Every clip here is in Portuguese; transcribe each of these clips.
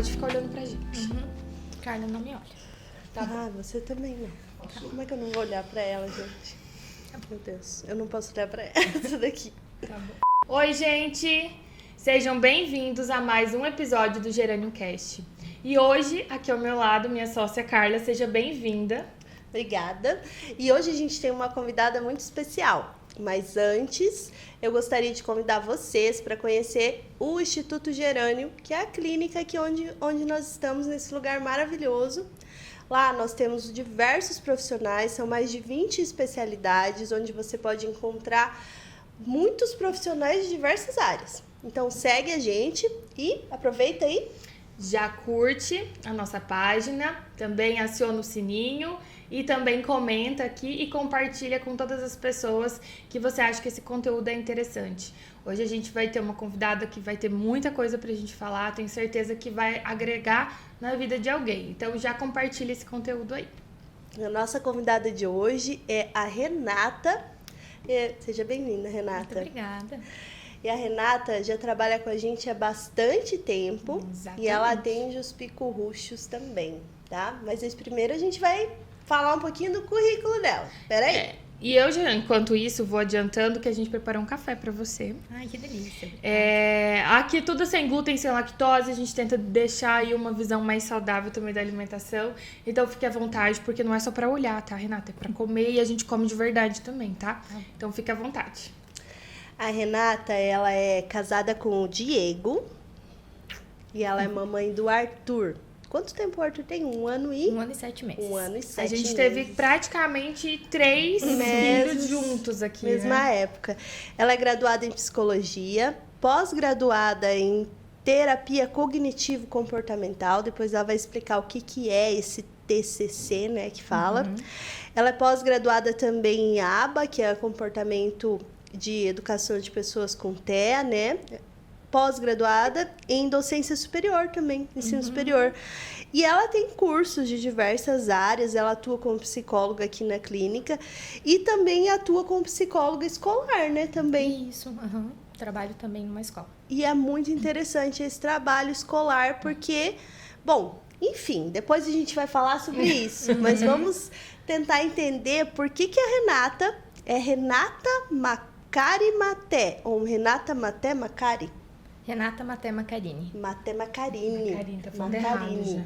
de ficar olhando pra gente. Carla não me olha. Tá bom. Você também não. Como é que eu não vou olhar pra ela, gente? Meu Deus, eu não posso olhar pra essa daqui. Tá bom. Oi, gente! Sejam bem-vindos a mais um episódio do Gerânio Cast. E hoje, aqui ao meu lado, minha sócia Carla, seja bem-vinda. Obrigada. E hoje a gente tem uma convidada muito especial. Mas antes, eu gostaria de convidar vocês para conhecer o Instituto Gerânio, que é a clínica aqui onde nós estamos, nesse lugar maravilhoso. Lá nós temos diversos profissionais, são mais de 20 especialidades, onde você pode encontrar muitos profissionais de diversas áreas. Então segue a gente e aproveita aí. Já curte a nossa página, também aciona o sininho e também comenta aqui e compartilha com todas as pessoas que você acha que esse conteúdo é interessante. Hoje a gente vai ter uma convidada que vai ter muita coisa pra gente falar, tenho certeza que vai agregar na vida de alguém. Então já compartilha esse conteúdo aí. A nossa convidada de hoje é a Renata. Seja bem-vinda, Renata. Muito obrigada. E a Renata já trabalha com a gente há bastante tempo. Exatamente. E ela atende os picurruchos também, tá? Mas primeiro a gente vai falar um pouquinho do currículo dela. Peraí. E eu já, enquanto isso, vou adiantando que a gente preparou um café pra você. Ai, que delícia. Aqui tudo sem glúten, sem lactose, a gente tenta deixar aí uma visão mais saudável também da alimentação. Então fique à vontade, porque não é só pra olhar, tá, Renata? É pra comer e a gente come de verdade também, tá? Então fique à vontade. A Renata, ela é casada com o Diego e ela é mamãe do Arthur. Quanto tempo o Arthur tem? 1 ano e... 1 ano e 7 meses. 1 ano e 7 A meses. gente teve praticamente 3 filhos juntos aqui, Mesma né? época. Ela é graduada em psicologia, pós-graduada em terapia cognitivo-comportamental. Depois ela vai explicar o que é esse TCC, né, que fala. Ela é pós-graduada também em ABA, que é comportamento de educação de pessoas com TEA, né? Pós-graduada em docência superior também, ensino superior. E ela tem cursos de diversas áreas, ela atua como psicóloga aqui na clínica e também atua como psicóloga escolar, né, também. Isso, trabalho também numa escola. E é muito interessante esse trabalho escolar, porque, bom, enfim, depois a gente vai falar sobre isso, mas vamos tentar entender por que a Renata é Renata Macari Maté, ou Renata Maté Macari? Renata Maté Macarini. Maté Macarini. Macarini, tá falando errado Macarini. já.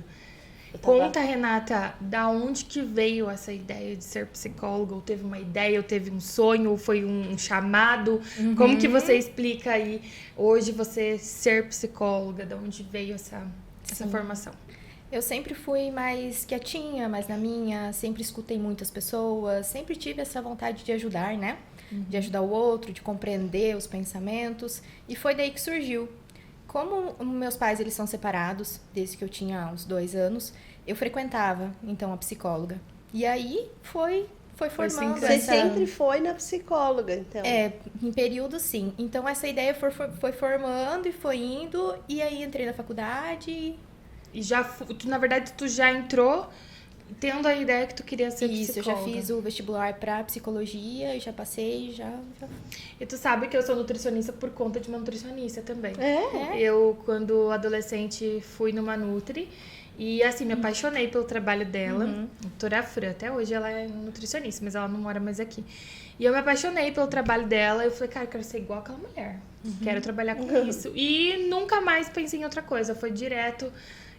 Eu tava- Conta, Renata, da onde que veio essa ideia de ser psicóloga? Ou teve uma ideia, ou teve um sonho, ou foi um chamado? Como que você explica aí, hoje, você ser psicóloga? Da onde veio essa formação? Eu sempre fui mais quietinha, mais na minha, sempre escutei muitas pessoas, sempre tive essa vontade de ajudar, né? De ajudar o outro, de compreender os pensamentos. E foi daí que surgiu. Como meus pais, eles são separados, desde que eu tinha uns 2 anos, eu frequentava, então, a psicóloga. E aí, foi formando Você essa... sempre foi na psicóloga, então. Em período, sim. Então, essa ideia foi formando e foi indo. E aí, entrei na faculdade. E na verdade, tu já entrou tendo a ideia que tu queria ser Isso, psicóloga. eu já fiz o vestibular para psicologia e já passei, já... E tu sabe que eu sou nutricionista por conta de uma nutricionista também. É? Eu, quando adolescente, fui numa Nutri e, assim, me apaixonei pelo trabalho dela. Doutora Fran, até hoje ela é nutricionista, mas ela não mora mais aqui. E eu me apaixonei pelo trabalho dela. Eu falei, cara, eu quero ser igual aquela mulher. Quero trabalhar com isso. E nunca mais pensei em outra coisa. Foi direto.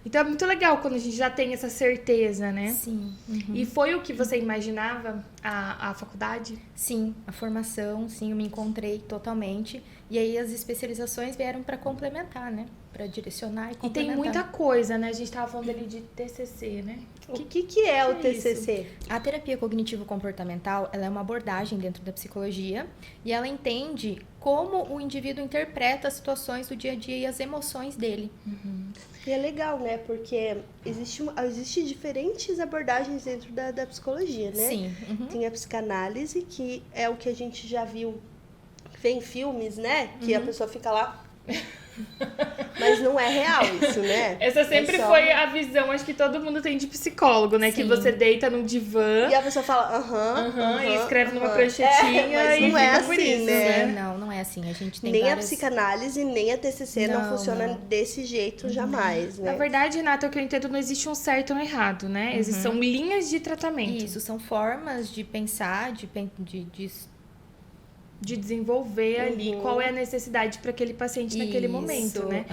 Então é muito legal quando a gente já tem essa certeza, né? Sim. E foi o que você imaginava, a faculdade? Sim, a formação, sim, eu me encontrei totalmente. E aí as especializações vieram para complementar, né? Para direcionar e E complementar. tem muita coisa, né? A gente tava falando ali de TCC, né? O que é o que é TCC? A terapia cognitivo-comportamental, ela é uma abordagem dentro da psicologia e ela entende como o indivíduo interpreta as situações do dia a dia e as emoções dele. E é legal, né? Porque existe diferentes abordagens dentro da psicologia, né? Sim. Tem a psicanálise, que é o que a gente já viu, vê em filmes, né? Que a pessoa fica lá Mas não é real isso, né? Essa sempre foi a visão, acho que todo mundo tem de psicólogo, né? Sim. Que você deita num divã. E a pessoa fala, e escreve numa pranchetinha mas e não é por assim, isso, né? Não é assim. A gente tem nem várias... a psicanálise, nem a TCC não funciona desse jeito jamais, né? Na verdade, Renata, o que eu entendo, não existe um certo ou um errado, né? São linhas de tratamento. Isso, são formas de pensar, de desenvolver ali qual é a necessidade para aquele paciente naquele momento, né?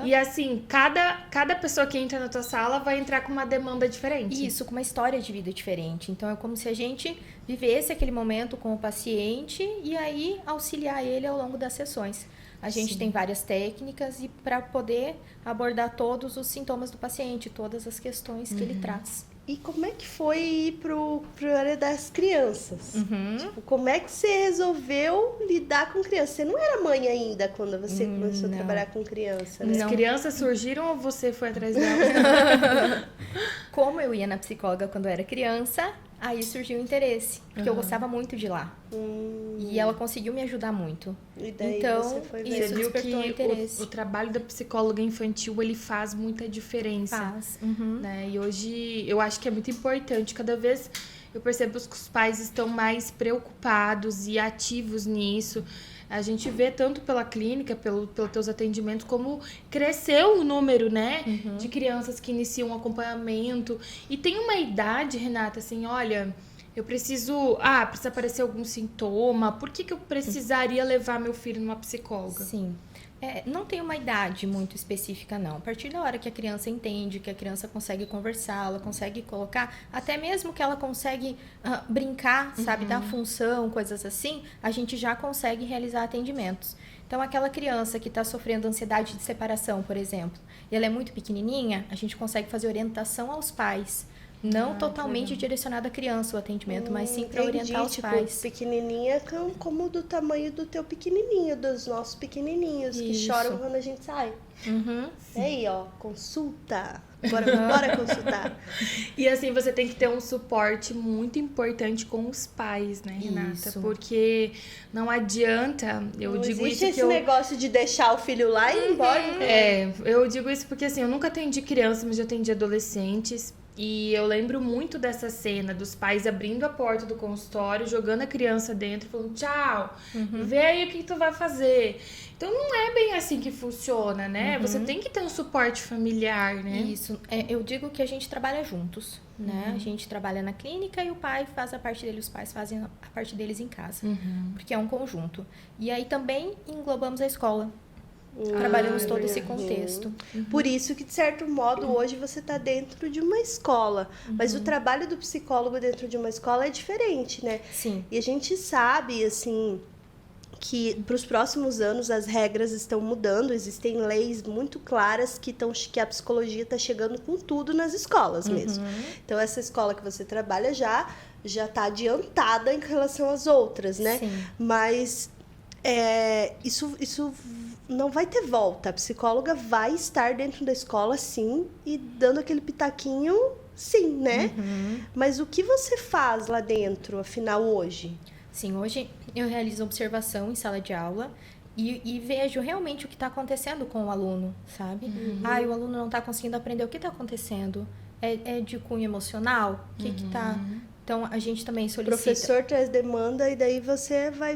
E assim, cada pessoa que entra na tua sala vai entrar com uma demanda diferente. Isso, com uma história de vida diferente. Então, é como se a gente vivesse aquele momento com o paciente e aí auxiliar ele ao longo das sessões. A gente tem várias técnicas e para poder abordar todos os sintomas do paciente, todas as questões que ele traz. E como é que foi ir pro área das crianças? Tipo, como é que você resolveu lidar com criança? Você não era mãe ainda quando você começou a trabalhar com criança, né? As crianças surgiram ou você foi atrás delas? Como eu ia na psicóloga quando eu era criança, aí surgiu o interesse, porque eu gostava muito de lá. E ela conseguiu me ajudar muito. E daí então, você foi ver. isso viu despertou que interesse. o trabalho da psicóloga infantil, ele faz muita diferença. Faz. Né? E hoje, eu acho que é muito importante. Cada vez eu percebo que os pais estão mais preocupados e ativos nisso. A gente vê tanto pela clínica, pelos teus atendimentos, como cresceu o número, né? De crianças que iniciam um acompanhamento. E tem uma idade, Renata, assim, olha... Eu preciso aparecer algum sintoma. Por que eu precisaria levar meu filho numa psicóloga? Sim. Não tem uma idade muito específica, não. A partir da hora que a criança entende, que a criança consegue conversar, ela consegue colocar, até mesmo que ela consegue brincar, sabe, dar função, coisas assim, a gente já consegue realizar atendimentos. Então, aquela criança que está sofrendo ansiedade de separação, por exemplo, e ela é muito pequenininha, a gente consegue fazer orientação aos pais. Não totalmente direcionado à criança o atendimento, mas sim para orientar os pais. Pequenininha como do tamanho do teu pequenininho, dos nossos pequenininhos, que choram quando a gente sai. Aí, ó, consulta. Bora consultar. E assim, você tem que ter um suporte muito importante com os pais, né, Renata? Isso. Porque não adianta, eu não digo existe isso esse negócio de deixar o filho lá e ir embora. Eu digo isso porque assim, eu nunca atendi crianças, mas já atendi adolescentes. E eu lembro muito dessa cena dos pais abrindo a porta do consultório, jogando a criança dentro, falando tchau, vê aí o que tu vai fazer. Então não é bem assim que funciona, né? Você tem que ter um suporte familiar, né? Isso. Eu digo que a gente trabalha juntos, né? A gente trabalha na clínica e o pai faz a parte dele, os pais fazem a parte deles em casa. Porque é um conjunto. E aí também englobamos a escola. Trabalhamos todo esse contexto. Por isso que, de certo modo, hoje você está dentro de uma escola. Mas o trabalho do psicólogo dentro de uma escola é diferente, né? Sim. E a gente sabe, assim, que para os próximos anos as regras estão mudando. Existem leis muito claras que a psicologia está chegando com tudo nas escolas mesmo. Então, essa escola que você trabalha já está adiantada em relação às outras, né? Sim. Mas isso não vai ter volta. A psicóloga vai estar dentro da escola, sim, e dando aquele pitaquinho, sim, né? Mas o que você faz lá dentro, afinal, hoje? Sim, hoje eu realizo observação em sala de aula e vejo realmente o que está acontecendo com o aluno, sabe? O aluno não está conseguindo aprender. O que está acontecendo? É de cunho emocional? O que está... Então, a gente também solicita... O professor traz demanda e daí você vai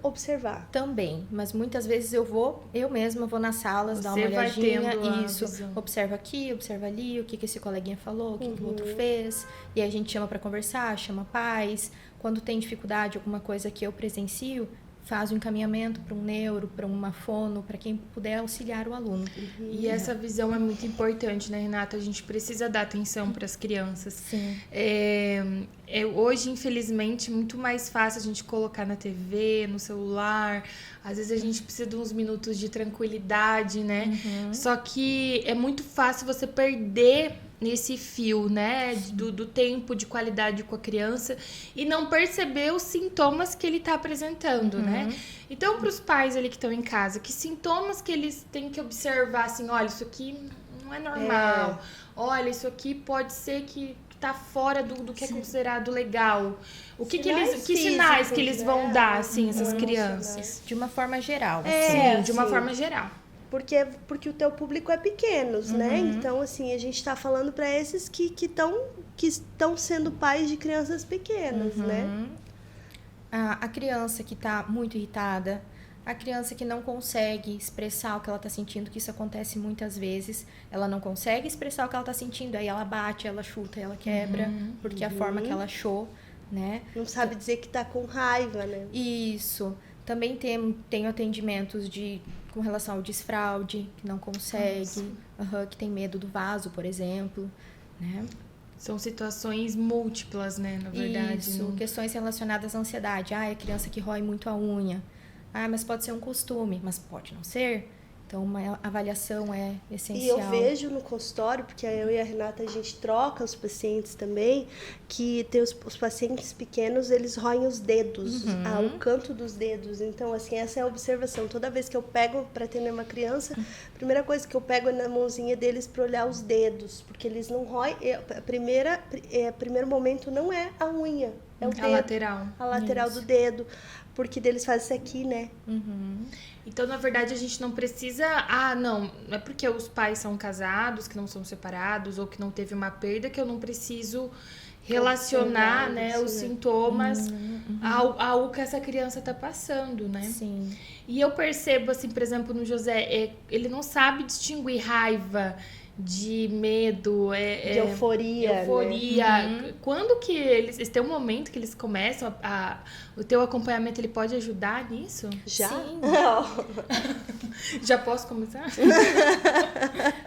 observar. Também, mas muitas vezes eu mesma vou nas salas, dar uma olhadinha, observa aqui, observa ali, o que esse coleguinha falou, o que o outro fez, e a gente chama para conversar, chama pais. Quando tem dificuldade, alguma coisa que eu presencio, faz o encaminhamento para um neuro, para uma fono, para quem puder auxiliar o aluno. E essa visão é muito importante, né, Renata? A gente precisa dar atenção para as crianças. Sim. Hoje, infelizmente, muito mais fácil a gente colocar na TV, no celular. Às vezes a gente precisa de uns minutos de tranquilidade, né? Só que é muito fácil você perder nesse fio, né, do tempo de qualidade com a criança e não perceber os sintomas que ele está apresentando, né? Então, para os pais ali que estão em casa, que sintomas que eles têm que observar, assim, olha, isso aqui não é normal, olha, isso aqui pode ser que tá fora do que é considerado legal. Que sinais que eles vão dar, assim, essas crianças? De uma forma geral. De uma forma geral. Porque o teu público é pequenos, né? Então, assim, a gente tá falando para esses que estão sendo pais de crianças pequenas, né? A criança que tá muito irritada, a criança que não consegue expressar o que ela tá sentindo, que isso acontece muitas vezes, ela não consegue expressar o que ela tá sentindo, aí ela bate, ela chuta, ela quebra, porque é a forma que ela achou, né? Não sabe dizer que tá com raiva, né? Isso. Também tenho atendimentos com relação ao desfraude, que não consegue, que tem medo do vaso, por exemplo, né? São situações múltiplas, né, na verdade. Isso, questões relacionadas à ansiedade. A criança que rói muito a unha. Mas pode ser um costume, mas pode não ser. Então, uma avaliação é essencial. E eu vejo no consultório, porque eu e a Renata, a gente troca os pacientes também, que tem os pacientes pequenos, eles roem os dedos, o canto dos dedos. Então, assim, essa é a observação. Toda vez que eu pego para atender uma criança, a primeira coisa que eu pego é na mãozinha deles para olhar os dedos, porque eles não roem. Primeiro momento não é a unha, é o dedo. A lateral do dedo. Porque deles fazem isso aqui, né? Então, na verdade, a gente não precisa... não é porque os pais são casados, que não são separados, ou que não teve uma perda, que eu não preciso relacionar, né, os sintomas ao que essa criança tá passando, né? Sim. E eu percebo, assim, por exemplo, no José, ele não sabe distinguir raiva de medo, de euforia. Né? Quando que eles tem um momento que eles começam o teu acompanhamento, ele pode ajudar nisso? Já? Sim. Já posso começar?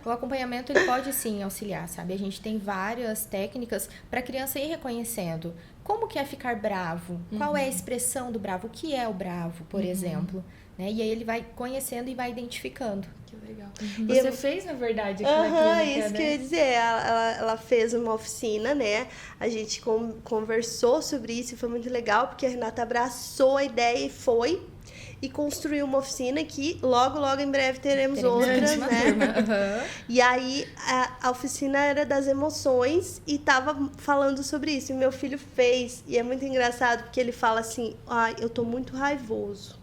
O acompanhamento ele pode sim auxiliar, sabe? A gente tem várias técnicas para a criança ir reconhecendo como que é ficar bravo, qual é a expressão do bravo, o que é o bravo, por exemplo. Né? E aí ele vai conhecendo e vai identificando. Que legal. Você fez, na verdade, aqui na clínica, isso né? que eu ia dizer. Ela fez uma oficina, né? A gente conversou sobre isso e foi muito legal, porque a Renata abraçou a ideia e foi. E construiu uma oficina que logo em breve teremos outras, né? E aí, a oficina era das emoções e tava falando sobre isso. E meu filho fez. E é muito engraçado, porque ele fala assim, eu tô muito raivoso.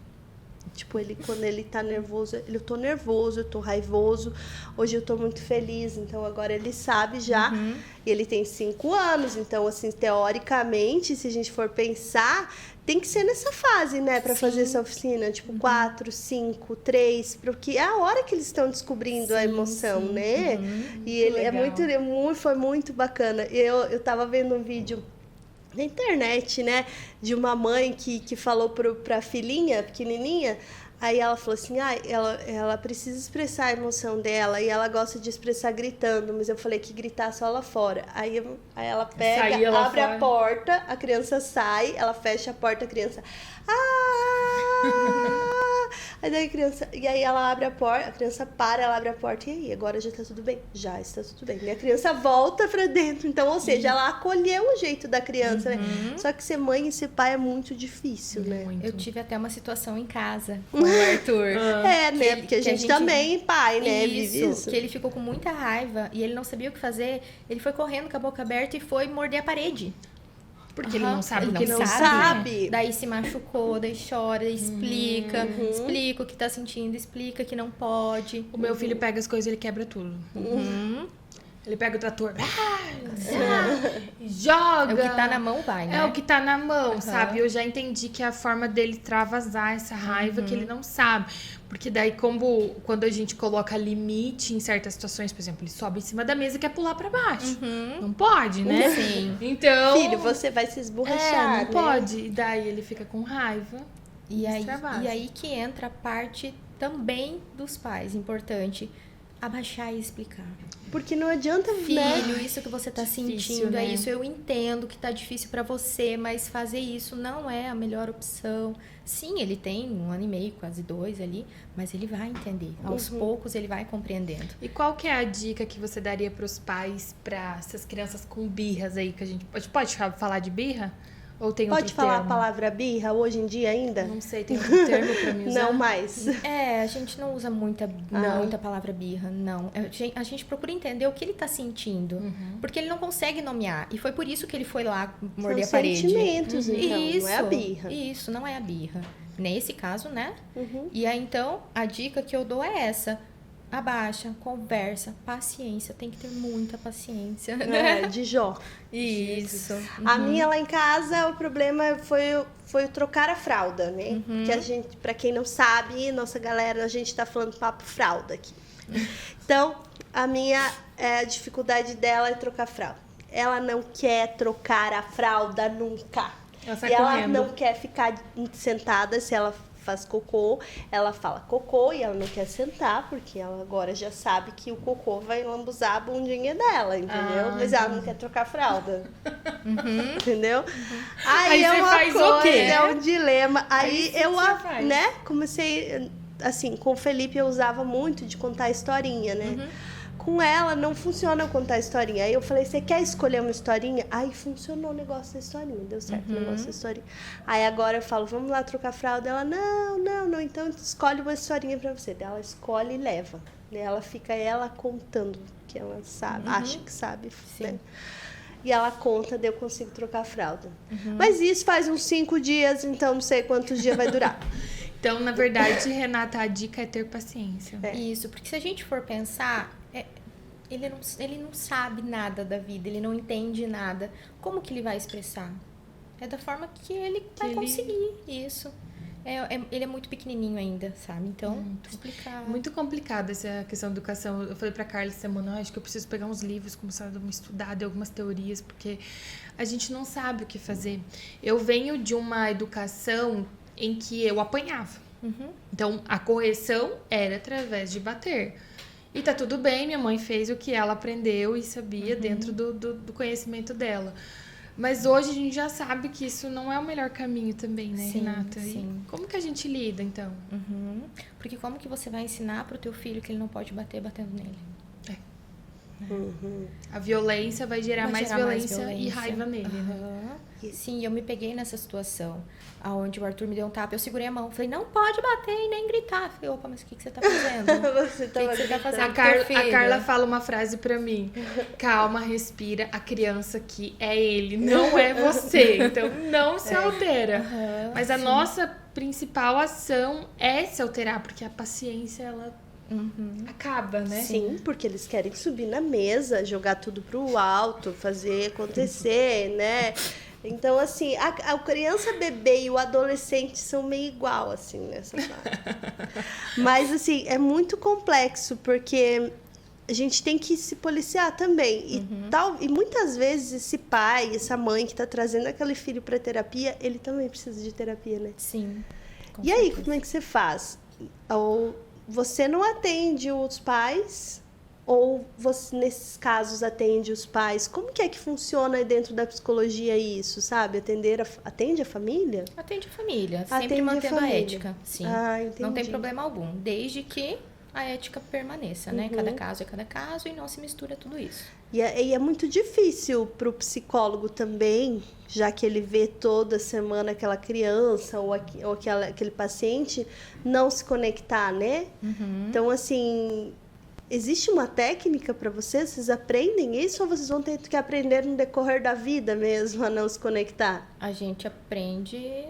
Tipo, quando ele tá nervoso, eu tô nervoso, eu tô raivoso, hoje eu tô muito feliz, então agora ele sabe já, e ele tem 5 anos, então assim, teoricamente, se a gente for pensar, tem que ser nessa fase, né, pra fazer essa oficina, tipo 4, 5, 3, porque é a hora que eles estão descobrindo a emoção, né, e ele foi muito bacana. Eu tava vendo um vídeo na internet, né, de uma mãe que falou pra filhinha pequenininha, aí ela falou assim, ela precisa expressar a emoção dela e ela gosta de expressar gritando, mas eu falei que gritar só lá fora. Aí ela pega, abre a porta, a criança sai, ela fecha a porta, a criança... Aí daí ela abre a porta, a criança para, ela abre a porta, e aí, agora já tá tudo bem? Já está tudo bem. E a criança volta pra dentro, então, ou seja, ela acolheu o jeito da criança, né? Só que ser mãe e ser pai é muito difícil, né? Muito. Eu tive até uma situação em casa com o Arthur. Né? Porque a gente também, pai, né? Vive isso. Que ele ficou com muita raiva e ele não sabia o que fazer. Ele foi correndo com a boca aberta e foi morder a parede. Porque ele não sabe o que não sabe. Daí se machucou, daí chora, explica o que tá sentindo, explica que não pode. O meu filho pega as coisas e ele quebra tudo. Ele pega o trator, joga. É o que tá na mão, vai, né? É o que tá na mão, sabe? Eu já entendi que é a forma dele extravasar essa raiva que ele não sabe. Porque daí, quando a gente coloca limite em certas situações, por exemplo, ele sobe em cima da mesa e quer pular pra baixo. Não pode, né? Sim. Então... Filho, você vai se esborrachar, não pode. E daí ele fica com raiva. E aí que entra a parte também dos pais, importante. Abaixar e explicar. Porque não adianta, filho, isso que você tá Difícil, sentindo, né? é isso, eu entendo que tá difícil pra você, mas fazer isso não é a melhor opção. Sim, ele tem 1 ano e meio, quase 2 ali, mas ele vai entender. Aos poucos ele vai compreendendo. E qual que é a dica que você daria pros pais, pra essas crianças com birras aí, que a gente pode falar de birra? Ou tem Pode outro falar termo? a palavra birra hoje em dia ainda? Não sei, tem outro termo pra mim usar? Não mais. A gente não usa muita palavra birra, não. A gente procura entender o que ele tá sentindo. Porque ele não consegue nomear. E foi por isso que ele foi lá morder a parede. São sentimentos, então, Isso, não é a birra. Isso, não é a birra. Nesse caso, né? E aí, então, a dica que eu dou é essa. Abaixa, conversa, paciência. Tem que ter muita paciência. De Jó. Isso. A minha lá em casa, o problema foi o trocar a fralda, né? Porque a gente, pra quem não sabe, nossa galera, a gente tá falando papo fralda aqui. Então, a dificuldade dela é trocar a fralda. Ela não quer trocar a fralda nunca. Ela não quer ficar sentada se ela faz cocô, ela fala cocô e ela não quer sentar, porque ela agora já sabe que o cocô vai lambuzar a bundinha dela, entendeu? Mas ela não quer trocar a fralda. Entendeu? Aí é uma coisa, é um dilema. Aí eu, né, comecei, assim, com o Felipe eu usava muito de contar historinha, né? Com ela não funciona eu contar historinha. Aí eu falei, você quer escolher uma historinha? Aí funcionou o negócio da historinha, deu certo o negócio da historinha. Aí agora eu falo, vamos lá trocar fralda. Ela, não, então escolhe uma historinha pra você. Ela escolhe e leva. Ela fica contando, que ela sabe, acha que sabe, né? E ela conta, daí eu consigo trocar a fralda. Mas isso faz uns 5 dias, então não sei quantos dias vai durar. Então, na verdade, Renata, a dica é ter paciência. Isso, porque se a gente for pensar, ele não sabe nada da vida, ele não entende nada. Como que ele vai expressar? É da forma que ele vai conseguir isso. Ele é muito pequenininho ainda, sabe? Então, explicar. Muito complicada essa questão da educação. Eu falei pra Carla essa semana, acho que eu preciso pegar uns livros, começar a dar uma estudada, algumas teorias, porque a gente não sabe o que fazer. Eu venho de uma educação em que eu apanhava. Então, a correção era através de bater. E tá tudo bem, minha mãe fez o que ela aprendeu e sabia dentro do conhecimento dela. Mas hoje a gente já sabe que isso não é o melhor caminho também, né, Renata? Sim. E como que a gente lida, então? Porque como que você vai ensinar pro teu filho que ele não pode bater batendo nele? A violência vai gerar mais violência e raiva nele, né? Sim, eu me peguei nessa situação, onde o Arthur me deu um tapa, eu segurei a mão, falei, não pode bater e nem gritar. Falei, opa, mas o que você tá fazendo? Você tá fazendo? A Carla fala uma frase pra mim, calma, respira, a criança aqui é ele, não é você, então não se altera. Mas a nossa principal ação é se alterar, porque a paciência, ela acaba, né? Sim, porque eles querem subir na mesa, jogar tudo pro alto, fazer acontecer, né? Então, assim, a criança, bebê e o adolescente são meio igual, assim, nessa parte. Mas, assim, é muito complexo, porque a gente tem que se policiar também. E muitas vezes esse pai, essa mãe que tá trazendo aquele filho pra terapia, ele também precisa de terapia, né? Sim. E aí, como é que você faz? Ou você não atende os pais, ou você, nesses casos, atende os pais? Como que é que funciona aí dentro da psicologia isso, sabe? Atende a família? Atende a família, sempre Atende mantendo a a família. ética, sim. Entendi. Não tem problema algum, desde que a ética permaneça, né? Cada caso é cada caso e não se mistura tudo isso. E é muito difícil para o psicólogo também, já que ele vê toda semana aquela criança ou aquele paciente, não se conectar, né? Então, assim, existe uma técnica para vocês? Vocês aprendem isso ou vocês vão ter que aprender no decorrer da vida mesmo a não se conectar? A gente aprende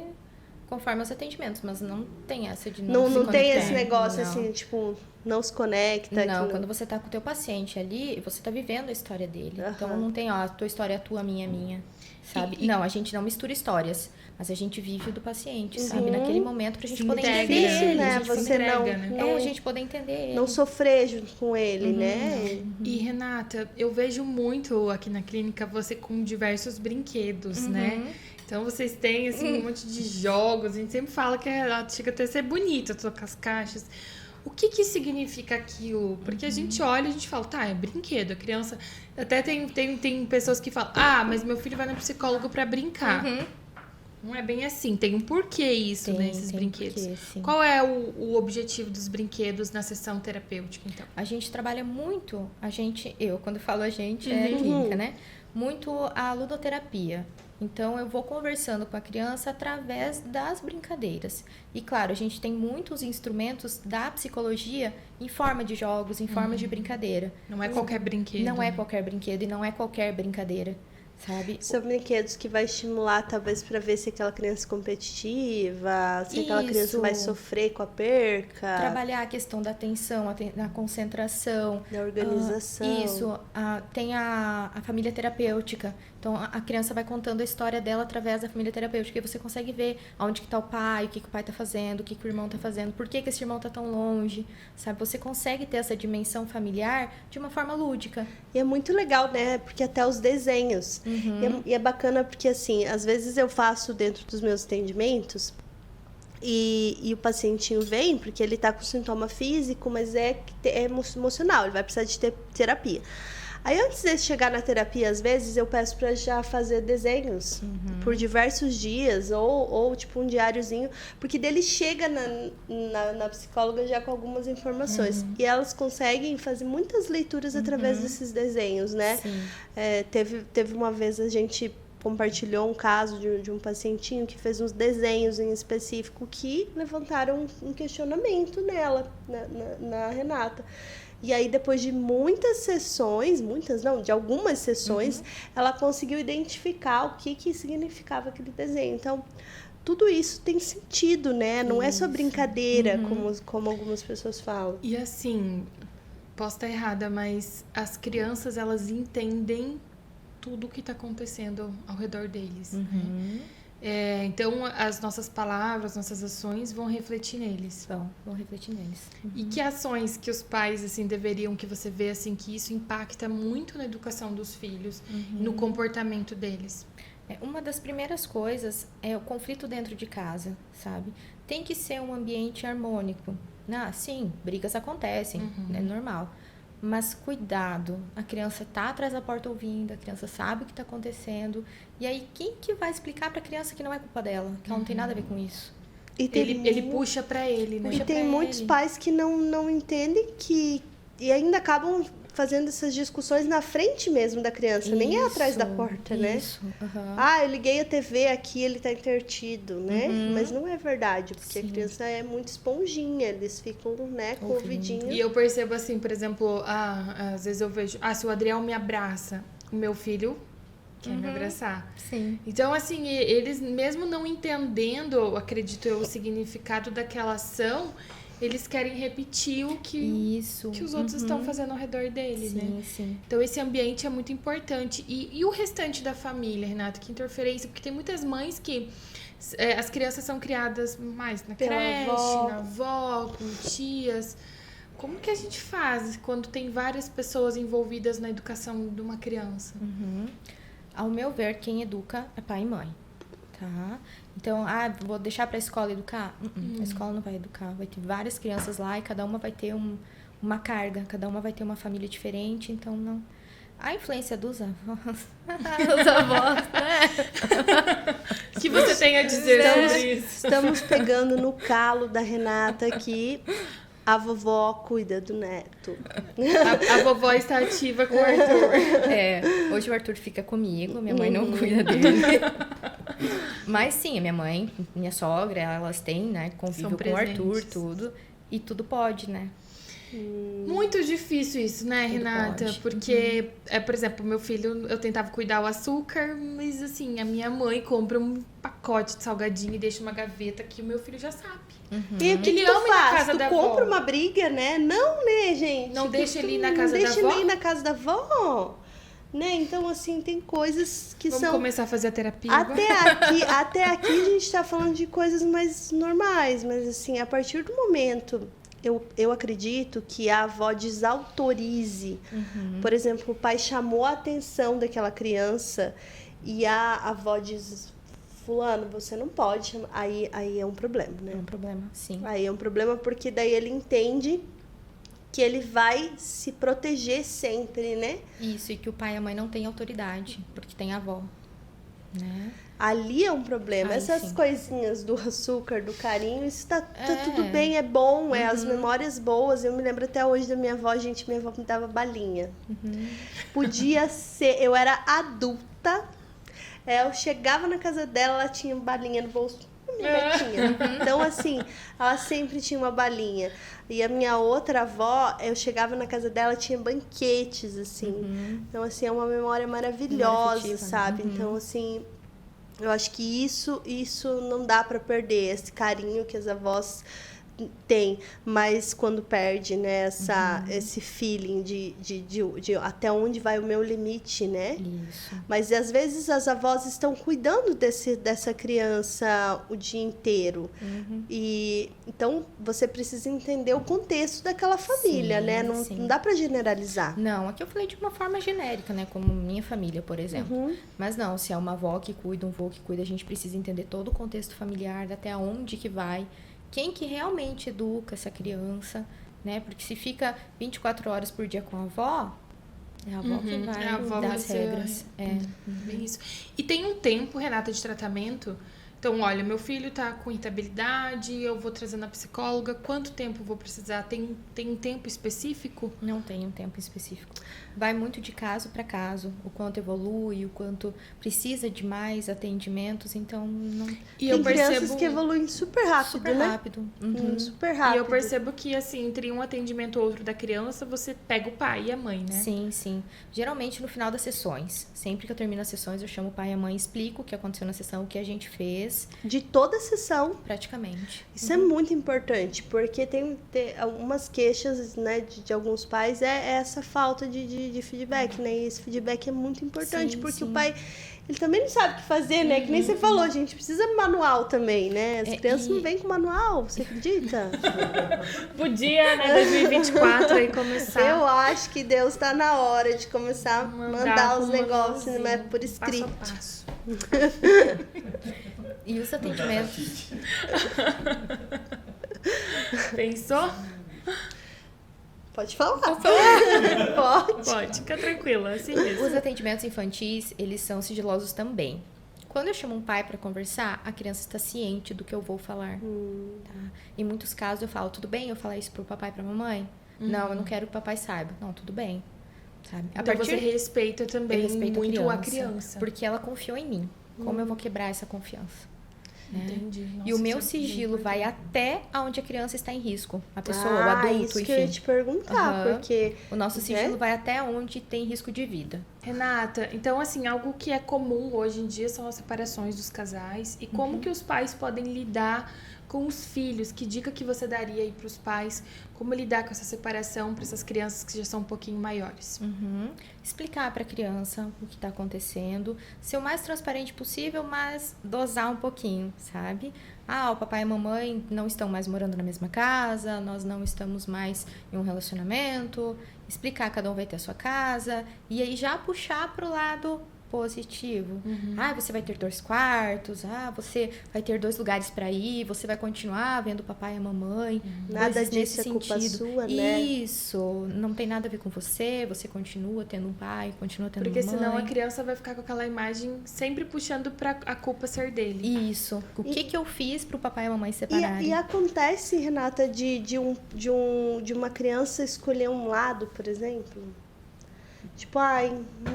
conforme os atendimentos, mas não tem essa de não se tem conectar. esse negócio Não. assim, tipo, não se conecta. Não, quando você tá com o teu paciente ali, você tá vivendo a história dele. Então não tem, a tua história é tua, a minha, sabe? Não, a gente não mistura histórias, mas a gente vive o do paciente, sabe? Naquele momento pra gente poder entender ele. Né? A gente Você a gente poder entender ele. Não sofrer junto com ele, né? E, Renata, eu vejo muito aqui na clínica você com diversos brinquedos, né? Então, vocês têm, assim, um monte de jogos. A gente sempre fala que ela chega até a ser bonita, todas as caixas. O que significa aquilo? Porque a gente olha e a gente fala, tá, é brinquedo. A criança... Até tem pessoas que falam, mas meu filho vai no psicólogo pra brincar. Não é bem assim. Tem um porquê isso, nesses brinquedos. Porquê, Qual é o objetivo dos brinquedos na sessão terapêutica, então? A gente trabalha muito, quando eu falo a gente, é clínica, né? Muito a ludoterapia. Então, eu vou conversando com a criança através das brincadeiras. E, claro, a gente tem muitos instrumentos da psicologia em forma de jogos, em forma de brincadeira. Não é qualquer brinquedo. Não é qualquer brinquedo e não é qualquer brincadeira, sabe? São brinquedos que vai estimular, talvez, para ver se aquela criança é competitiva, se aquela criança vai sofrer com a perca. Trabalhar a questão da atenção, da concentração. Da organização. Isso. Tem a família terapêutica. Então, a criança vai contando a história dela através da família terapêutica. E você consegue ver onde que tá o pai, o que o pai tá fazendo, o que o irmão tá fazendo, por que esse irmão tá tão longe, sabe? Você consegue ter essa dimensão familiar de uma forma lúdica. E é muito legal, né? Porque até os desenhos. E é bacana porque, assim, às vezes eu faço dentro dos meus atendimentos e o pacientinho vem porque ele tá com sintoma físico, mas é emocional, ele vai precisar de terapia. Aí, antes de chegar na terapia, às vezes, eu peço para já fazer desenhos por diversos dias, ou tipo um diáriozinho, porque dele chega na psicóloga já com algumas informações. E elas conseguem fazer muitas leituras através desses desenhos, né? Teve uma vez a gente compartilhou um caso de um pacientinho que fez uns desenhos em específico que levantaram um questionamento nela, na Renata. E aí, depois de muitas sessões, de algumas sessões, ela conseguiu identificar o que significava aquele desenho. Então, tudo isso tem sentido, né? Não é só brincadeira, como algumas pessoas falam. E assim, posso estar errada, mas as crianças, elas entendem tudo o que está acontecendo ao redor deles, né? Então, as nossas palavras, nossas ações vão refletir neles. Vão refletir neles. E que ações que os pais, assim, deveriam, que você vê, assim, que isso impacta muito na educação dos filhos, no comportamento deles? Uma das primeiras coisas é o conflito dentro de casa, sabe? Tem que ser um ambiente harmônico. Sim, brigas acontecem, é normal. Mas cuidado, a criança tá atrás da porta ouvindo, a criança sabe o que tá acontecendo. E aí, quem que vai explicar pra criança que não é culpa dela? Que ela não tem nada a ver com isso. E ele puxa pra ele, né? E tem muitos pais que não entendem e ainda acabam fazendo essas discussões na frente mesmo da criança, nem é atrás da porta, né? Eu liguei a TV aqui, ele tá intertido, né? Mas não é verdade, porque a criança é muito esponjinha, eles ficam, né, com o ouvidinho. E eu percebo assim, por exemplo, às vezes eu vejo, se o Adriel me abraça, o meu filho quer me abraçar. Sim. Então, assim, eles mesmo não entendendo, acredito eu, o significado daquela ação, eles querem repetir o que os outros estão fazendo ao redor deles, né? Sim. Então, esse ambiente é muito importante. E o restante da família, Renata? Que interferência? Porque tem muitas mães que as crianças são criadas mais na creche, na avó, com tias. Como que a gente faz quando tem várias pessoas envolvidas na educação de uma criança? Ao meu ver, quem educa é pai e mãe. Tá? Então, vou deixar para a escola educar? A escola não vai educar. Vai ter várias crianças lá e cada uma vai ter uma carga. Cada uma vai ter uma família diferente. Então, não... A influência dos avós... Os avós, né? O que você tem a dizer sobre isso? Estamos pegando no calo da Renata aqui. A cuida do neto. A vovó está ativa com o Arthur. Hoje o Arthur fica comigo, minha mãe não cuida dele. Mas sim, a minha mãe, minha sogra, elas têm, né, convívio com o Arthur, tudo. E tudo pode, né? Muito difícil isso, né, tudo Renata? Pode. Porque, por exemplo, meu filho, eu tentava cuidar o açúcar, mas assim, a minha mãe compra um pacote de salgadinho e deixa uma gaveta que o meu filho já sabe. E o que tu faz? Tu compra uma briga, né? Não, né, gente? Não deixa ele ir na casa da avó? Deixa ele ir na casa da avó. Né? Então, assim, tem coisas que Vamos começar a fazer a terapia até aqui a gente tá falando de coisas mais normais, mas assim, a partir do momento, eu acredito que a avó desautorize. Por exemplo, o pai chamou a atenção daquela criança e a avó diz: fulano, você não pode chamar. Aí é um problema, né? É um problema, sim. Aí é um problema porque daí ele entende que ele vai se proteger sempre, né? Isso, e que o pai e a mãe não têm autoridade, porque tem a avó, né? Ali é um problema. Essas coisinhas do açúcar, do carinho, isso tá tudo bem, é bom, as memórias boas. Eu me lembro até hoje da minha avó, minha avó me dava balinha. Podia ser, eu era adulta, eu chegava na casa dela, ela tinha balinha no bolso. pra minha netinha. Então, assim, ela sempre tinha uma balinha. E a minha outra avó, eu chegava na casa dela, tinha banquetes, assim. Então, assim, é uma memória maravilhosa, afetiva, sabe? Então, assim, eu acho que isso não dá pra perder, esse carinho que as avós tem, mas quando perde, né, esse feeling de até onde vai o meu limite, né? Isso. Mas às vezes as avós estão cuidando dessa criança o dia inteiro. E então você precisa entender o contexto daquela família, Sim, né? Não, sim. não dá para generalizar. Não, aqui eu falei de uma forma genérica, né? Como minha família, por exemplo. Mas não, se é uma avó que cuida, um avô que cuida, a gente precisa entender todo o contexto familiar, até onde que vai, quem que realmente educa essa criança, né? Porque se fica 24 horas por dia com a avó, é a avó que vai A avó dar vai as ser- regras. Bem isso. E tem um tempo, Renata, de tratamento? Então, olha, meu filho tá com irritabilidade, eu vou trazendo a psicóloga. Quanto tempo eu vou precisar? Tem um tempo específico? Não tem um tempo específico. Vai muito de caso para caso, o quanto evolui, o quanto precisa de mais atendimentos, então não E Tem eu crianças percebo que evoluem super rápido, super né? rápido. Super E rápido. eu percebo que, assim, entre um atendimento ou outro da criança, você pega o pai e a mãe, né? Sim, sim. Geralmente no final das sessões. Sempre que eu termino as sessões, eu chamo o pai e a mãe, explico o que aconteceu na sessão, o que a gente fez, De toda a sessão. praticamente. Isso é muito importante, porque tem algumas queixas, né, de alguns pais, é essa falta de feedback, né? E esse feedback é muito importante, Sim, porque sim. o pai, ele também não sabe o que fazer, né? Que nem você falou, a gente precisa de manual também, né? As crianças não vêm com manual, você acredita? Podia, né, 2024 aí começar. Eu acho que Deus tá na hora de começar a mandar com os um negócios, não é manualzinho, por escrito. Passo a passo. E os atendimentos. Pensou? Pode falar. Pode. Pode, fica tranquila, assim mesmo. Os atendimentos infantis, eles são sigilosos também. Quando eu chamo um pai para conversar, a criança está ciente do que eu vou falar. Tá? Em muitos casos eu falo, tudo bem eu falar isso pro papai e pra mamãe? Não, eu não quero que o papai saiba. Não, tudo bem. Sabe? Então você respeita também eu respeito muito a a criança. Porque ela confiou em mim. Como eu vou quebrar essa confiança? Entendi. E Nossa, o meu isso é bem sigilo vai importante. até onde a criança está em risco. A pessoa, o adulto, isso enfim. que eu ia te perguntar, Aham. porque... O nosso sigilo né? vai até onde tem risco de vida. Renata, então assim, algo que é comum hoje em dia são as separações dos casais. E como que os pais podem lidar com os filhos? Que dica que você daria aí para os pais? Como lidar com essa separação para essas crianças que já são um pouquinho maiores? Explicar para a criança o que está acontecendo, ser o mais transparente possível, mas dosar um pouquinho, sabe? O papai e a mamãe não estão mais morando na mesma casa, nós não estamos mais em um relacionamento. Explicar, cada um vai ter a sua casa, e aí já puxar para o lado positivo. Você vai ter 2 quartos, você vai ter 2 lugares para ir, você vai continuar vendo o papai e a mamãe. Nada Coisas disso nesse é culpa sentido. sua, né? Isso, não tem nada a ver com você continua tendo um pai, continua tendo Porque uma mãe. senão a criança vai ficar com aquela imagem sempre puxando para a culpa ser dele. Isso. O que eu fiz pro papai e a mamãe separarem? E acontece, Renata, de uma criança escolher um lado, por exemplo? Tipo,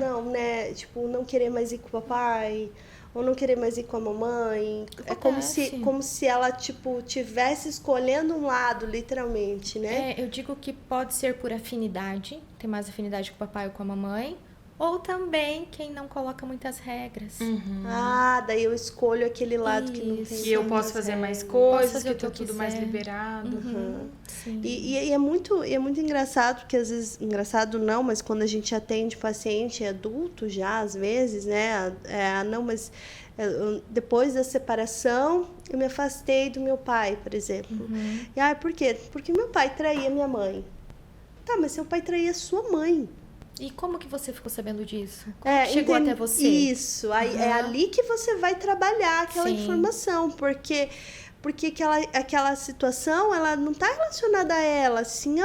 não, né? Tipo, não querer mais ir com o papai, ou não querer mais ir com a mamãe. É Acontece. como se ela, tipo, tivesse escolhendo um lado, literalmente, né? Eu digo que pode ser por afinidade, ter mais afinidade com o papai ou com a mamãe, ou também quem não coloca muitas regras. Daí eu escolho aquele lado que não tem Isso. Que eu tantas posso fazer mais regras. coisas, fazer que o que tá eu tudo mais quiser. liberado. Sim. E é muito engraçado, porque às vezes, engraçado não, mas quando a gente atende paciente adulto já, às vezes, né? Não, mas depois da separação, eu me afastei do meu pai, por exemplo. E por quê? Porque meu pai traía minha mãe. Tá, mas seu pai traía sua mãe. E como que você ficou sabendo disso? Como que chegou até você? Isso, aí é ali que você vai trabalhar aquela Sim. informação, porque aquela situação, ela não está relacionada a ela, sim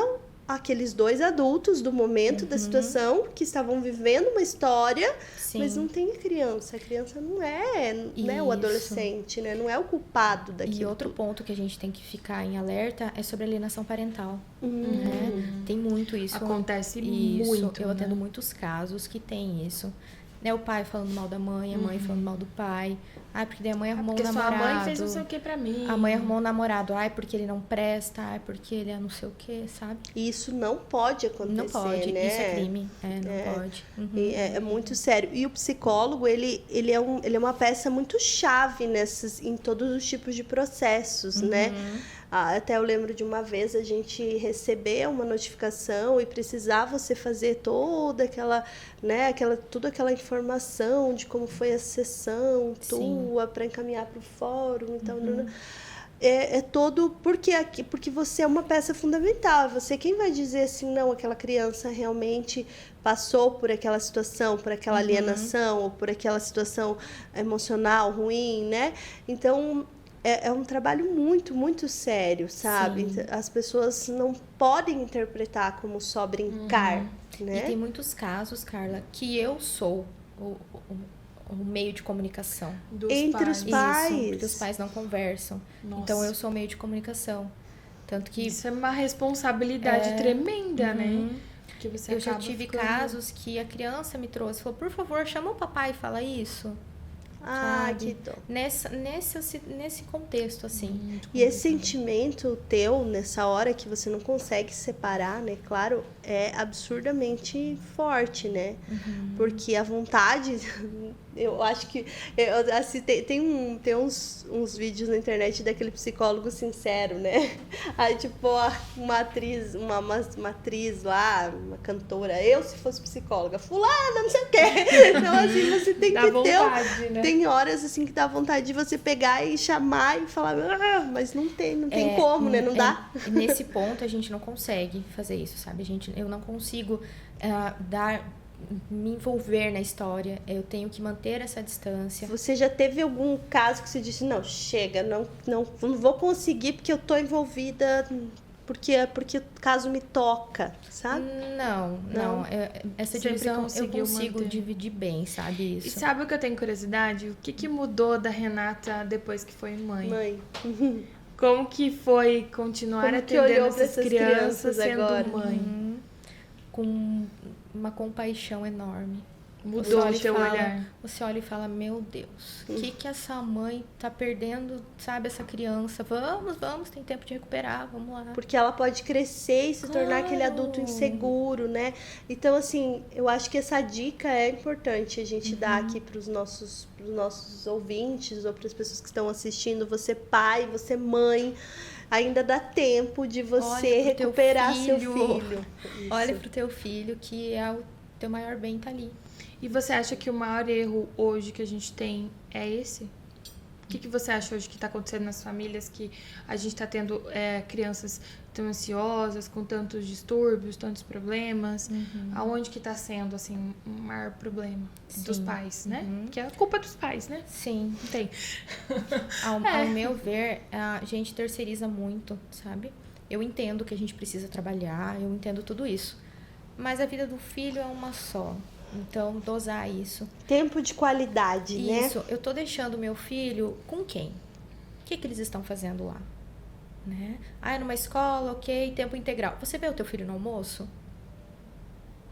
àqueles 2 adultos do momento da situação que estavam vivendo uma história, Sim. mas não tem a criança não é, né, o Isso. adolescente, né, não é o culpado daquilo. E outro ponto que a gente tem que ficar em alerta é sobre alienação parental. Né? Tem muito isso. Acontece Isso, muito. eu né? atendo muitos casos que tem isso. né? O pai falando mal da mãe, a mãe falando mal do pai. Ai, porque daí a mãe arrumou um namorado. Porque sua mãe fez não sei o que pra mim. A mãe arrumou um namorado. Ai, porque ele não presta. Ai, porque ele é não sei o que, sabe? E isso não pode acontecer, Não pode, né? isso é crime. Não pode. E é muito sério. E o psicólogo, ele é uma peça muito chave em todos os tipos de processos, né? Até eu lembro de uma vez a gente receber uma notificação e precisar você fazer toda aquela, né, toda aquela informação de como foi a sessão tua para encaminhar para o fórum. Então, é todo porque você é uma peça fundamental. Você quem vai dizer assim, não, aquela criança realmente passou por aquela situação, por aquela alienação ou por aquela situação emocional ruim, né? Então é um trabalho muito, muito sério, sabe? Sim. As pessoas não podem interpretar como só brincar, né? E tem muitos casos, Carla, que eu sou o meio de comunicação. Entre os pais. Isso, porque os pais não conversam. Nossa. Então, eu sou o meio de comunicação. Tanto que... Isso é uma responsabilidade tremenda, né? Que você eu já acaba tive ficando... casos que a criança me trouxe, falou, por favor, chama o papai e fala isso. Ah, sabe? que dó. Nesse contexto, assim. E esse sentimento teu, nessa hora que você não consegue separar, né? Claro, é absurdamente forte, né? Porque a vontade... Eu acho que... assim, tem uns vídeos na internet daquele psicólogo sincero, né? Aí, tipo, uma atriz, uma atriz lá, uma cantora, eu se fosse psicóloga, fulana, não sei o quê. Então, assim, você tem Dá que vontade, né? Tem horas, assim, que dá vontade de você pegar e chamar e falar, mas não tem como, né? Não dá. Nesse ponto, a gente não consegue fazer isso, sabe? Eu não consigo me envolver na história. Eu tenho que manter essa distância. Você já teve algum caso que você disse, não, chega, não vou conseguir porque eu tô envolvida, porque o caso me toca, sabe? Não. Essa Sempre divisão eu conseguiu consigo manter. dividir bem, sabe isso? E sabe o que eu tenho curiosidade? O que mudou da Renata depois que foi mãe? Como que foi continuar Como que atendendo olhou pra essas essas crianças crianças sendo agora? mãe? Com uma compaixão enorme. Mudou o teu olhar. Você olha e fala, meu Deus, o que essa mãe tá perdendo, sabe, essa criança? Vamos, tem tempo de recuperar, vamos lá. Porque ela pode crescer e se tornar aquele adulto inseguro, né? Então, assim, eu acho que essa dica é importante a gente dar aqui pros nossos ouvintes ou para as pessoas que estão assistindo. Você pai, você mãe, ainda dá tempo de você recuperar seu filho. Olha pro teu filho, que é o teu maior bem, tá ali. E você acha que o maior erro hoje que a gente tem é esse? O que você acha hoje que está acontecendo nas famílias, que a gente está tendo crianças tão ansiosas, com tantos distúrbios, tantos problemas? Aonde que está sendo, assim, o maior problema? Dos pais, né? Que é a culpa dos pais, né? Sim. Não tem. Ao meu ver, a gente terceiriza muito, sabe? Eu entendo que a gente precisa trabalhar, eu entendo tudo isso. Mas a vida do filho é uma só. Então, dosar isso. Tempo de qualidade, né? Isso. Eu tô deixando meu filho com quem? O que eles estão fazendo lá? Né? Ah, é numa escola, ok, tempo integral. Você vê o teu filho no almoço?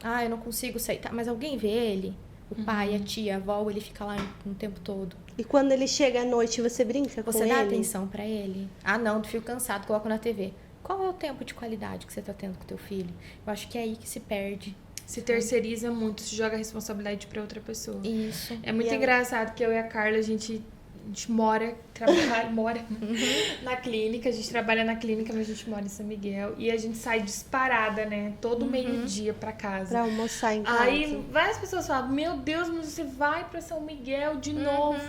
Ah, eu não consigo sair. Tá, mas alguém vê ele? O pai, a tia, a avó, ele fica lá o tempo todo. E quando ele chega à noite, você brinca com ele? Você dá atenção pra ele? Ah, não, fico cansado, coloco na TV. Qual é o tempo de qualidade que você tá tendo com teu filho? Eu acho que é aí que se perde. Se terceiriza muito, se joga a responsabilidade pra outra pessoa. Isso. É muito engraçado que eu e a Carla, a gente mora na clínica, a gente trabalha na clínica, mas a gente mora em São Miguel. E a gente sai disparada, né? Todo meio-dia pra casa. Pra almoçar em casa. Aí várias pessoas falam, meu Deus, mas você vai pra São Miguel de novo.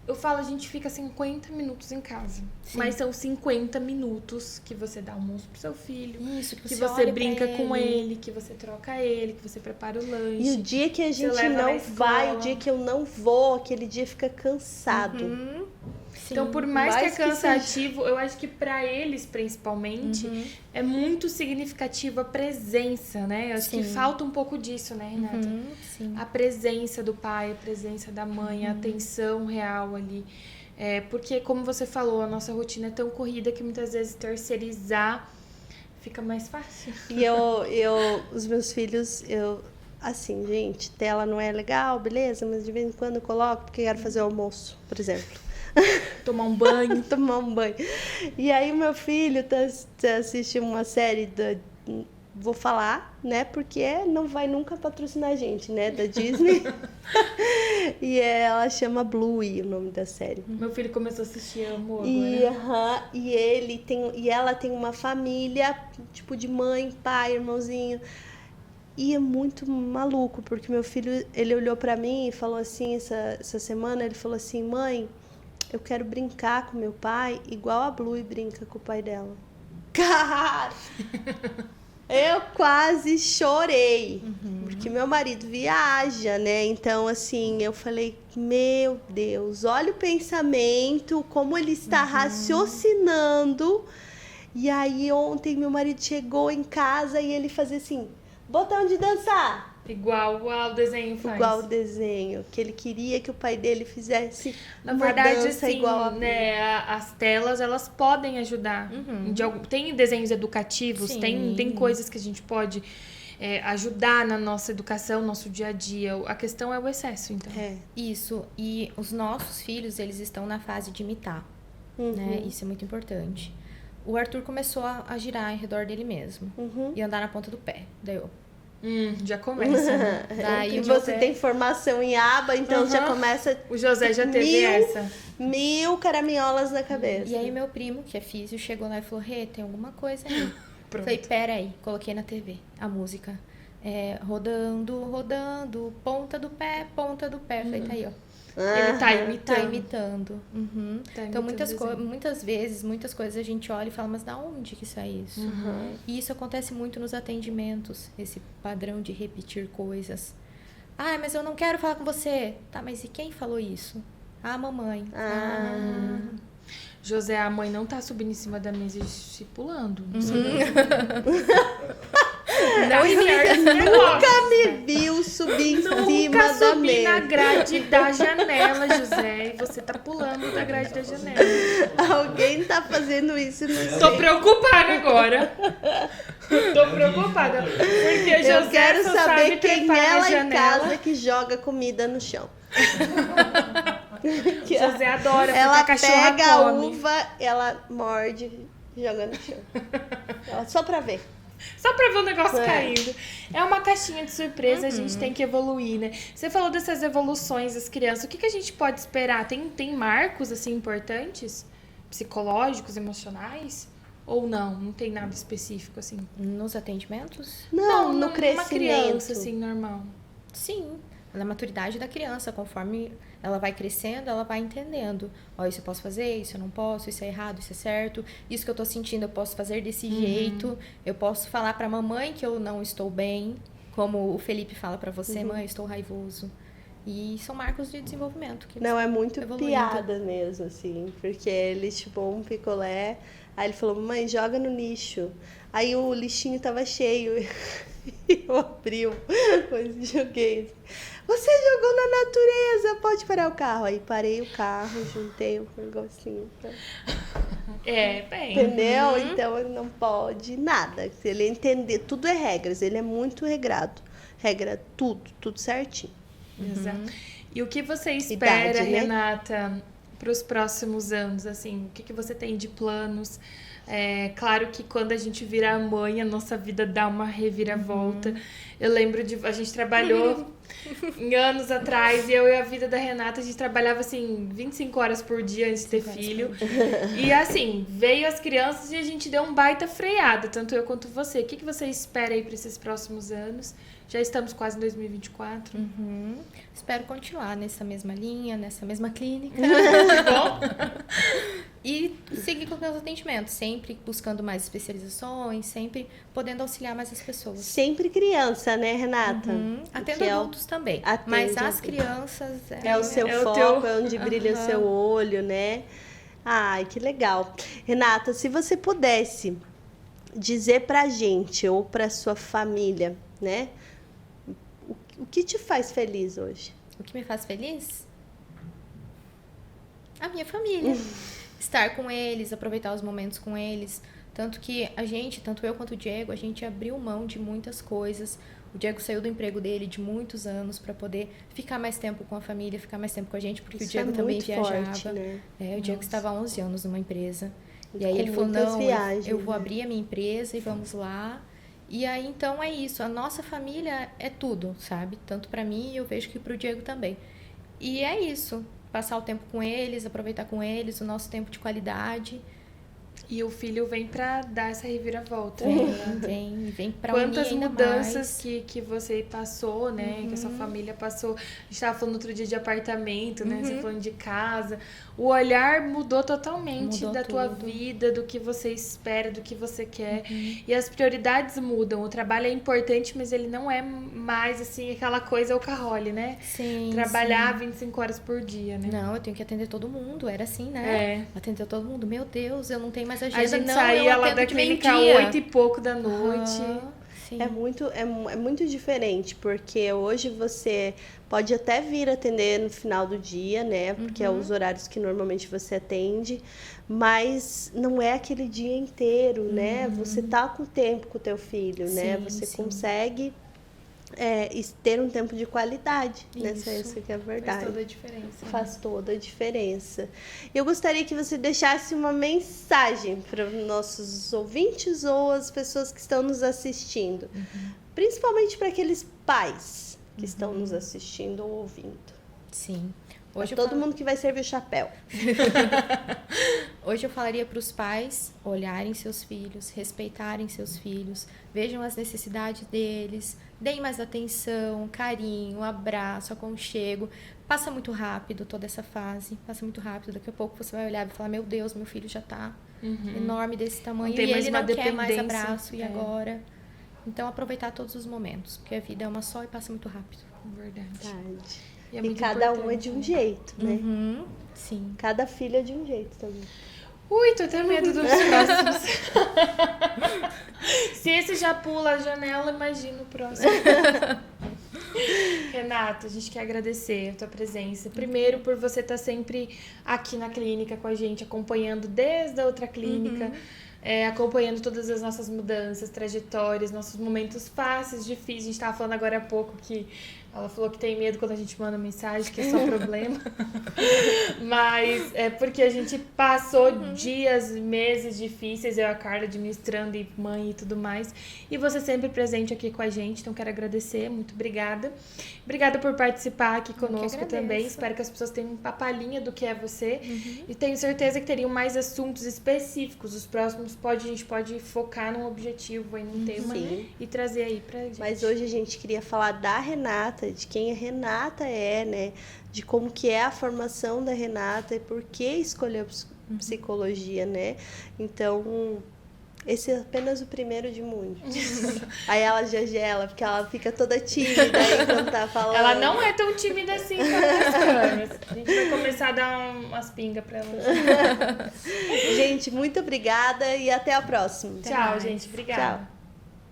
Eu falo, a gente fica 50 minutos em casa. Sim. Mas são 50 minutos que você dá almoço pro seu filho. Isso, que você brinca com ele, que você troca ele, que você prepara o lanche. E o dia que a gente não vai, o dia que eu não vou, aquele dia fica cansado. Então, por mais que é cansativo, eu acho que pra eles, principalmente, é muito significativa a presença, né? Eu acho que falta um pouco disso, né, Renata? Sim. A presença do pai, a presença da mãe, a atenção real ali. Porque, como você falou, a nossa rotina é tão corrida que muitas vezes terceirizar fica mais fácil. E os meus filhos, assim, gente, tela não é legal, beleza, mas de vez em quando eu coloco porque quero fazer o almoço, por exemplo. Tomar um banho. Tomar um banho. E aí o meu filho tá assistindo uma série vou falar, né? Porque não vai nunca patrocinar a gente, né? Da Disney. E ela chama Bluey, o nome da série. Meu filho começou a assistir, amor, agora. E ela tem uma família, tipo, de mãe, pai, irmãozinho. E é muito maluco, porque meu filho, ele olhou pra mim e falou assim, essa semana, ele falou assim, mãe, eu quero brincar com meu pai igual a Bluey brinca com o pai dela. Cara! Eu quase chorei, porque meu marido viaja, né? Então, assim, eu falei, meu Deus, olha o pensamento, como ele está raciocinando. E aí, ontem, meu marido chegou em casa e ele fazia assim, botão de dançar. Igual o desenho faz. Igual o desenho, que ele queria que o pai dele fizesse. Na verdade, dança assim, igual a né, as telas, elas podem ajudar. Tem desenhos educativos, tem coisas que a gente pode ajudar na nossa educação, nosso dia a dia. A questão é o excesso, então. Isso, e os nossos filhos, eles estão na fase de imitar, né? Isso é muito importante. O Arthur começou a girar em redor dele mesmo e andar na ponta do pé. Daí eu... já começa. Né? Daí e você tem formação em aba, então já começa... O José já teve essa. 1000 caraminholas na cabeça. E aí meu primo, que é físio, chegou lá e falou, Rê, tem alguma coisa aí. Falei, pera aí, coloquei na TV a música. Rodando, rodando, ponta do pé. Falei, tá aí, ó. Ele tá imitando. Tá imitando. Tá Então, imitando muitas vezes, muitas coisas a gente olha e fala, mas da onde que sai isso? E isso acontece muito nos atendimentos, esse padrão de repetir coisas. Ah, mas eu não quero falar com você. Tá, mas e quem falou isso? Ah, mamãe. José, a mãe não tá subindo em cima da mesa e se pulando. Não sei Não imita. Nunca me viu subir em cima Nunca da subi mesa. na grade da janela, José. E você tá pulando da grade da janela. Alguém tá fazendo isso no Tô preocupada agora. Tô preocupada. Porque José Eu quero só saber sabe quem trepar é na lá em janela. casa que joga comida no chão. José adora, porque Ela a cachorra pega a come. uva, ela morde e joga no chão. Só pra ver. Só pra ver o negócio caindo. É uma caixinha de surpresa, a gente tem que evoluir, né? Você falou dessas evoluções das crianças. O que a gente pode esperar? Tem marcos, assim, importantes? Psicológicos, emocionais? Ou não? Não tem nada específico, assim? Nos atendimentos? Não, no Uma crescimento. criança, assim, normal. Sim, na maturidade da criança, conforme ela vai crescendo, ela vai entendendo. Ó, isso eu posso fazer, isso eu não posso, isso é errado, isso é certo. Isso que eu tô sentindo eu posso fazer desse jeito. Eu posso falar pra mamãe que eu não estou bem, como o Felipe fala pra você, mãe, eu estou raivoso. E são marcos de desenvolvimento. Que Não, é muito evoluindo. piada mesmo, assim. Porque ele chupou um picolé, aí ele falou, mãe, joga no lixo. Aí o lixinho tava cheio. Eu abri e joguei. Você jogou na natureza, pode parar o carro. Aí parei o carro, juntei um negocinho. Bem. Entendeu? Então ele não pode nada. Se ele entender, tudo é regras, ele é muito regrado. Regra tudo certinho. Exato. E o que você espera, Idade, né? Renata, para os próximos anos? Assim, o que você tem de planos? Claro que quando a gente vira mãe, a nossa vida dá uma reviravolta. Eu lembro a gente trabalhou anos atrás, e eu e a vida da Renata, a gente trabalhava assim 25 horas por dia antes de ter filho. E assim, veio as crianças e a gente deu um baita freada, tanto eu quanto você. O que você espera aí para esses próximos anos? Já estamos quase em 2024. Espero continuar nessa mesma linha, nessa mesma clínica. Bom? E seguir com os meus atendimentos, sempre buscando mais especializações, sempre podendo auxiliar mais as pessoas. Sempre criança, né, Renata? Atendo Que adultos também, atende mas as adultos. crianças... É o seu foco, é onde brilha o seu olho, né? Ai, que legal. Renata, se você pudesse dizer pra gente ou pra sua família, né? O que te faz feliz hoje? O que me faz feliz? A minha família. Estar com eles, aproveitar os momentos com eles. Tanto que tanto eu quanto o Diego, a gente abriu mão de muitas coisas. O Diego saiu do emprego dele de muitos anos para poder ficar mais tempo com a família, ficar mais tempo com a gente, porque Isso o Diego é também muito viajava. forte, né? O Diego estava há 11 anos numa empresa. E aí Com ele falou, muitas não, viagens, eu vou né? abrir a minha empresa e vamos lá. E aí, então, é isso. A nossa família é tudo, sabe? Tanto para mim e eu vejo que pro Diego também. E é isso. Passar o tempo com eles, aproveitar com eles, o nosso tempo de qualidade. E o filho vem pra dar essa reviravolta. Vem pra unir Quantas ainda mudanças mais. que você passou, né? Que a sua família passou. A gente tava falando outro dia de apartamento, né? Você falando de casa. O olhar mudou totalmente Mudou da tua tudo. vida, do que você espera, do que você quer. E as prioridades mudam. O trabalho é importante, mas ele não é mais, assim, aquela coisa workaholic, né? Sim, Trabalhar 25 horas por dia, né? Não, eu tenho que atender todo mundo. Era assim, né? É. Atender todo mundo. Meu Deus, eu não tenho mais agenda. A gente não, saía eu lá atendo da de clínica meio-dia. 8 e pouco da noite. Sim. É muito diferente, porque hoje você pode até vir atender no final do dia, né? Porque é os horários que normalmente você atende, mas não é aquele dia inteiro, né? Você tá com tempo com o teu filho, né? Sim, Você sim. consegue ter um tempo de qualidade, né? Essa que é a verdade. Faz toda a diferença. Faz toda a diferença. Eu gostaria que você deixasse uma mensagem para os nossos ouvintes ou as pessoas que estão nos assistindo. Principalmente para aqueles pais que estão nos assistindo ou ouvindo. Sim. Hoje todo mundo que vai servir o chapéu. Hoje eu falaria para os pais olharem seus filhos, respeitarem seus filhos, vejam as necessidades deles, deem mais atenção, carinho, abraço, aconchego. Passa muito rápido toda essa fase, passa muito rápido. Daqui a pouco você vai olhar e falar, meu Deus, meu filho já tá enorme desse tamanho Não tem e mais ele uma não quer mais dependência. abraço, e agora? Então aproveitar todos os momentos, porque a vida é uma só e passa muito rápido. Verdade. E é muito cada um é importante, de um né? jeito, né? Sim. Cada filho é de um jeito também. Ui, tô até medo dos próximos. Se esse já pula a janela, imagina o próximo. Renata, a gente quer agradecer a tua presença. Primeiro, por você estar sempre aqui na clínica com a gente, acompanhando desde a outra clínica, acompanhando todas as nossas mudanças, trajetórias, nossos momentos fáceis, difíceis. A gente estava falando agora há pouco que ela falou que tem medo quando a gente manda mensagem, que é só problema. Mas é porque a gente passou dias, meses difíceis, eu e a Carla administrando e mãe e tudo mais. E você sempre presente aqui com a gente, então quero agradecer, muito obrigada. Obrigada por participar aqui conosco também. Espero que as pessoas tenham uma palhinha do que é você. E tenho certeza que teriam mais assuntos específicos. Os próximos a gente pode focar num objetivo, aí, num tema, e trazer aí pra gente. Mas hoje a gente queria falar da Renata, de quem a Renata é, né? De como que é a formação da Renata e por que escolheu psicologia, né? Então, esse é apenas o primeiro de muitos. Aí ela já gela, porque ela fica toda tímida aí quando tá falando. Ela não é tão tímida assim com as câmeras. A gente vai começar a dar umas pingas pra ela. Gente, muito obrigada e até a próxima. Tchau, gente. Obrigada. Tchau.